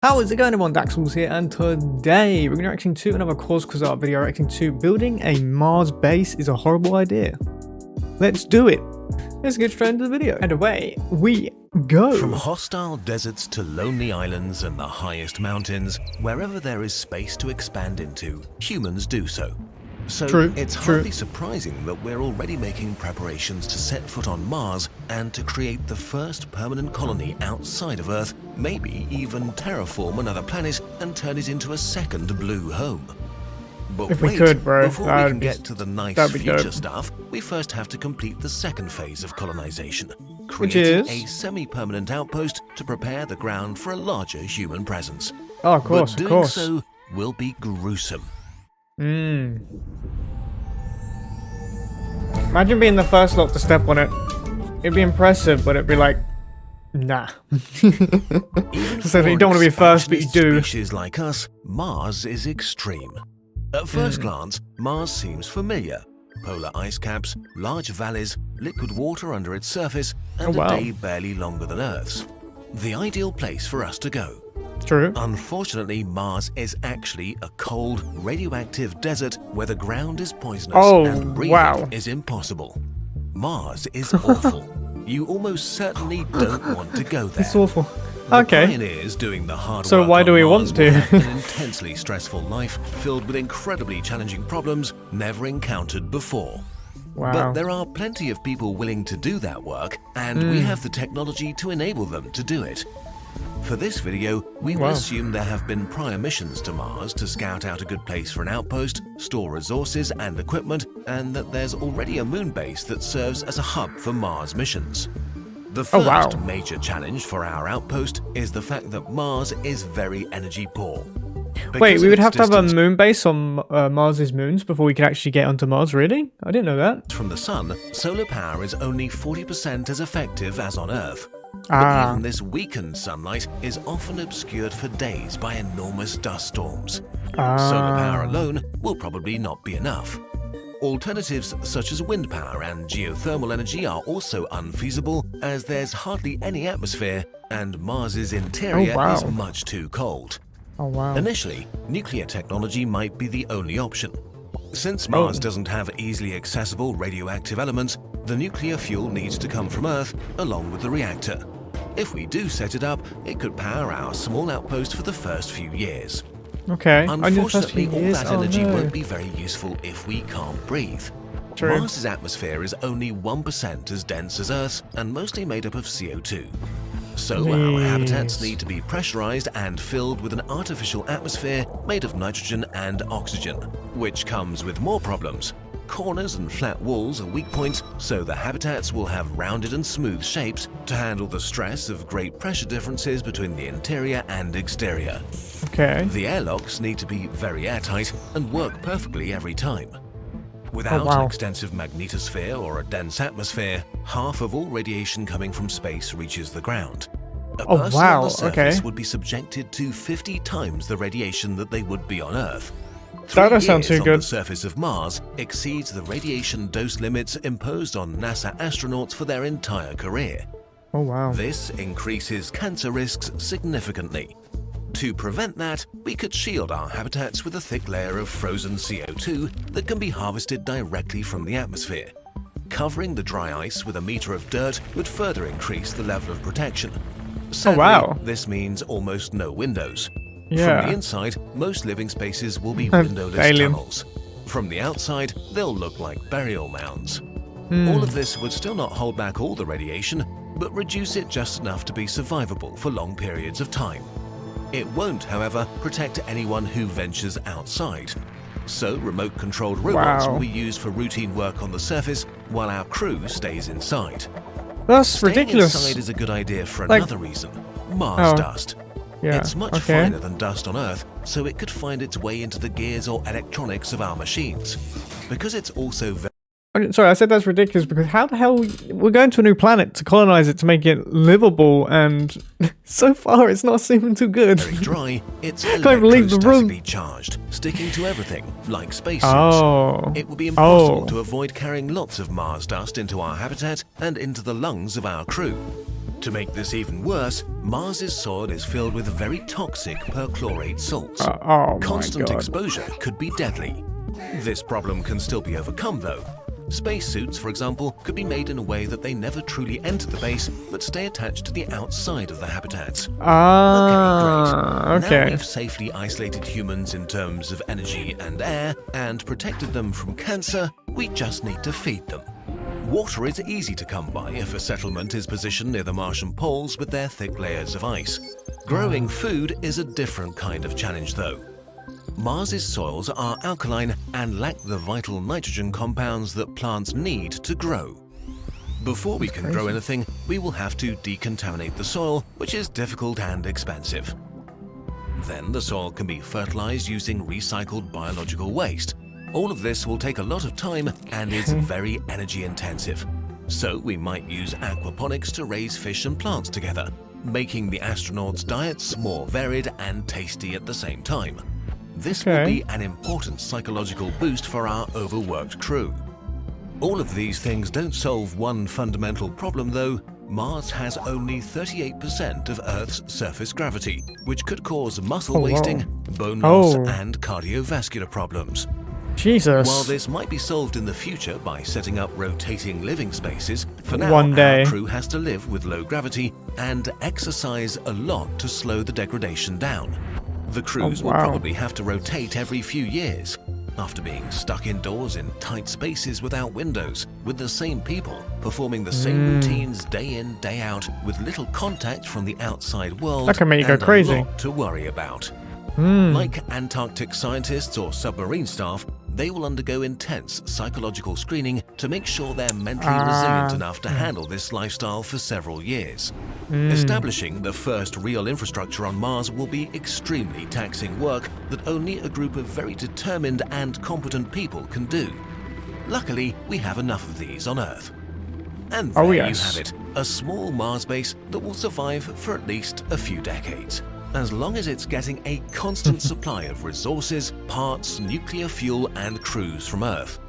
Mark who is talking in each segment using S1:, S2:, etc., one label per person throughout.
S1: How is it going, everyone? Daxellz here, and today we're going to be reacting to another Cause Art video reacting to building a Mars base is a horrible idea. Let's do it. Let's get straight into the video. And away we go.
S2: From hostile deserts to lonely islands and the highest mountains, wherever there is space to expand into, humans do so. So it's hardly surprising that we're already making preparations to set foot on Mars and to create the first permanent colony outside of Earth, maybe even terraform another planet and turn it into a second blue home. But
S1: if we could, bro,
S2: before we can get to the nice future stuff, we first have to complete the second phase of colonization, creating a semi-permanent outpost to prepare the ground for a larger human presence.
S1: Oh, of course,
S2: but doing so will be gruesome.
S1: Imagine being the first lot to step on it. It'd be impressive, but it'd be like, nah. So you don't want to be first, but you do.
S2: Species like us, Mars is extreme. At first glance, Mars seems familiar. Polar ice caps, large valleys, liquid water under its surface, and a day barely longer than Earth's. The ideal place for us to go.
S1: True.
S2: Unfortunately, Mars is actually a cold, radioactive desert where the ground is poisonous and breathing is impossible. Mars is awful. You almost certainly don't want to go there.
S1: It's awful.
S2: The pioneers doing the hard
S1: so
S2: work
S1: why do we
S2: Mars
S1: want to?
S2: have an intensely stressful life filled with incredibly challenging problems never encountered before. But there are plenty of people willing to do that work, and we have the technology to enable them to do it. For this video, we will assume there have been prior missions to Mars to scout out a good place for an outpost, store resources and equipment, and that there's already a moon base that serves as a hub for Mars missions. The first major challenge for our outpost is the fact that Mars is very energy poor.
S1: Wait, we would have to have a moon base on Mars's moons before we could actually get onto Mars, really? I didn't know that.
S2: From the sun, solar power is only 40% as effective as on Earth. But even this weakened sunlight is often obscured for days by enormous dust storms. Solar power alone will probably not be enough. Alternatives such as wind power and geothermal energy are also unfeasible, as there's hardly any atmosphere and Mars's interior is much too cold. Initially, nuclear technology might be the only option. Since Mars doesn't have easily accessible radioactive elements, the nuclear fuel needs to come from Earth along with the reactor. If we do set it up, it could power our small outpost for the first few years. Unfortunately, all that energy won't be very useful if we can't breathe. Mars's atmosphere is only 1% as dense as Earth's and mostly made up of CO2. So our habitats need to be pressurized and filled with an artificial atmosphere made of nitrogen and oxygen, which comes with more problems. Corners and flat walls are weak points, so the habitats will have rounded and smooth shapes to handle the stress of great pressure differences between the interior and exterior. The airlocks need to be very airtight and work perfectly every time. Without an extensive magnetosphere or a dense atmosphere, half of all radiation coming from space reaches the ground. A person on the surface would be subjected to 50 times the radiation that they would be on Earth.
S1: That doesn't sound too good.
S2: On the surface of Mars exceeds the radiation dose limits imposed on NASA astronauts for their entire career. This increases cancer risks significantly. To prevent that, we could shield our habitats with a thick layer of frozen CO2 that can be harvested directly from the atmosphere. Covering the dry ice with a meter of dirt would further increase the level of protection. Sadly, this means almost no windows. From the inside, most living spaces will be windowless tunnels. From the outside, they'll look like burial mounds. All of this would still not hold back all the radiation, but reduce it just enough to be survivable for long periods of time. It won't, however, protect anyone who ventures outside. So remote-controlled robots will be used for routine work on the surface, while our crew stays inside.
S1: That's ridiculous.
S2: Staying inside is a good idea for another reason. Mars dust. It's much finer than dust on Earth, so it could find its way into the gears or electronics of our machines. Because it's also very...
S1: Sorry, I said that's ridiculous because how the hell we're going to a new planet to colonize it to make it livable, and so far it's not seeming too good.
S2: Very dry, it's electrostatically charged, sticking to everything, like spacesuits. It would be impossible to avoid carrying lots of Mars dust into our habitat and into the lungs of our crew. To make this even worse, Mars's soil is filled with very toxic perchlorate salts. Constant exposure could be deadly. This problem can still be overcome though. Spacesuits, for example, could be made in a way that they never truly enter the base, but stay attached to the outside of the habitats. Okay, great. Now we've safely isolated humans in terms of energy and air, and protected them from cancer, we just need to feed them. Water is easy to come by if a settlement is positioned near the Martian poles with their thick layers of ice. Growing food is a different kind of challenge though. Mars's soils are alkaline and lack the vital nitrogen compounds that plants need to grow. Before we can grow anything, we will have to decontaminate the soil, which is difficult and expensive. Then the soil can be fertilized using recycled biological waste. All of this will take a lot of time and is very energy intensive. So we might use aquaponics to raise fish and plants together, making the astronauts' diets more varied and tasty at the same time. This will be an important psychological boost for our overworked crew. All of these things don't solve one fundamental problem though. Mars has only 38% of Earth's surface gravity, which could cause muscle wasting, bone loss, and cardiovascular problems.
S1: Jesus.
S2: While this might be solved in the future by setting up rotating living spaces, for now
S1: our
S2: crew has to live with low gravity and exercise a lot to slow the degradation down. The crews will probably have to rotate every few years. After being stuck indoors in tight spaces without windows, with the same people, performing the same routines day in, day out, with little contact from the outside world,
S1: that can make you go crazy.
S2: A lot to worry about. Like Antarctic scientists or submarine staff, they will undergo intense psychological screening to make sure they're mentally resilient enough to handle this lifestyle for several years. Establishing the first real infrastructure on Mars will be extremely taxing work that only a group of very determined and competent people can do. Luckily, we have enough of these on Earth. And there you have it, a small Mars base that will survive for at least a few decades, as long as it's getting a constant supply of resources, parts, nuclear fuel, and crews from Earth.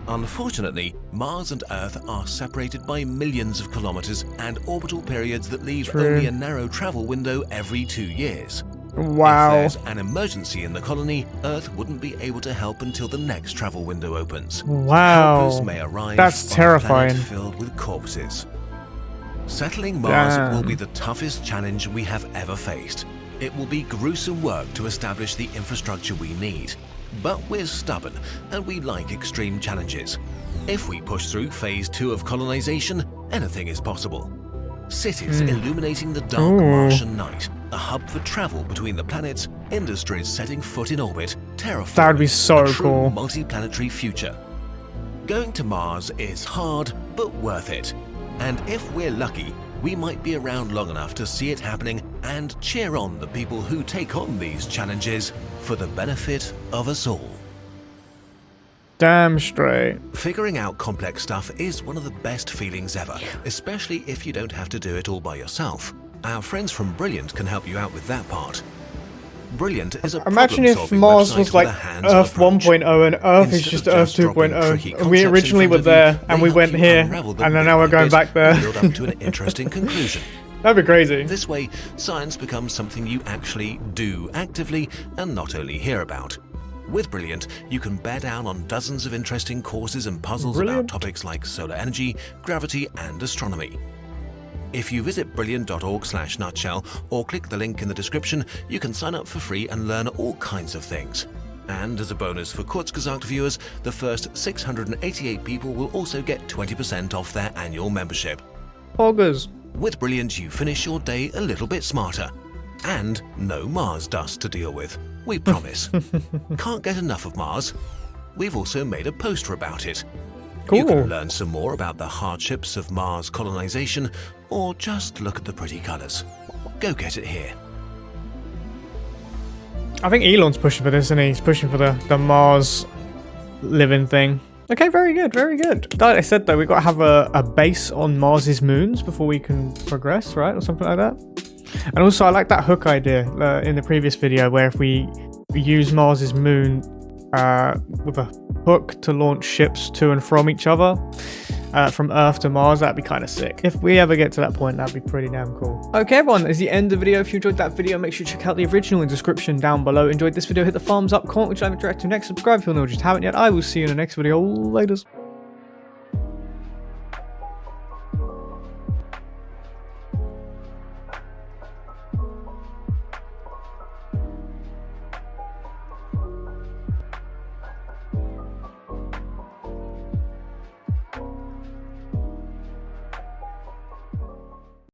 S2: Unfortunately, Mars and Earth are separated by millions of kilometers and orbital periods that leave only a narrow travel window every 2 years.
S1: Wow.
S2: If there's an emergency in the colony, Earth wouldn't be able to help until the next travel window opens.
S1: Wow.
S2: Helpers may arrive
S1: That's
S2: on
S1: terrifying.
S2: a planet filled with corpses. Settling Mars will be the toughest challenge we have ever faced. It will be gruesome work to establish the infrastructure we need. But we're stubborn, and we like extreme challenges. If we push through Phase 2 of colonization, anything is possible. Cities illuminating the dark Martian night, a hub for travel between the planets, industries setting foot in orbit, terraforming,
S1: that would be so
S2: a true
S1: cool.
S2: multi-planetary future. Going to Mars is hard, but worth it. And if we're lucky, we might be around long enough to see it happening and cheer on the people who take on these challenges for the benefit of us all.
S1: Damn straight.
S2: Figuring out complex stuff is one of the best feelings ever, especially if you don't have to do it all by yourself. Our friends from Brilliant can help you out with that part. Brilliant is a
S1: Imagine if Mars was like Earth 1.0 and Earth is just Earth 2.0. We originally were there and we went here and then now we're going back there.
S2: Build up to an interesting conclusion.
S1: That'd be crazy.
S2: This way, science becomes something you actually do actively and not only hear about. With Brilliant, you can bear down on dozens of interesting courses and puzzles about topics like solar energy, gravity, and astronomy. If you visit brilliant.org/nutshell or click the link in the description, you can sign up for free and learn all kinds of things. And as a bonus for Kurzgesagt viewers, the first 688 people will also get 20% off their annual membership.
S1: Poggers.
S2: With Brilliant, you finish your day a little bit smarter. And no Mars dust to deal with. We promise. Can't get enough of Mars? We've also made a poster about it.
S1: Cool.
S2: You can learn some more about the hardships of Mars colonization, or just look at the pretty colours. Go get it here.
S1: I think Elon's pushing for this, isn't he? He's pushing for the Mars living thing. Okay, very good, very good. Like I said though, we've got to have a base on Mars's moons before we can progress, right? Or something like that. And also I like that hook idea in the previous video where if we use Mars's moon with a hook to launch ships to and from each other, from Earth to Mars. That'd be kind of sick. If we ever get to that point, that'd be pretty damn cool. Okay, everyone, that is the end of the video. If you enjoyed that video, make sure you check out the original in the description down below. Enjoyed this video, hit the thumbs up, comment which I've interacted to next, subscribe if you know just haven't yet. I will see you in the next video. Laters.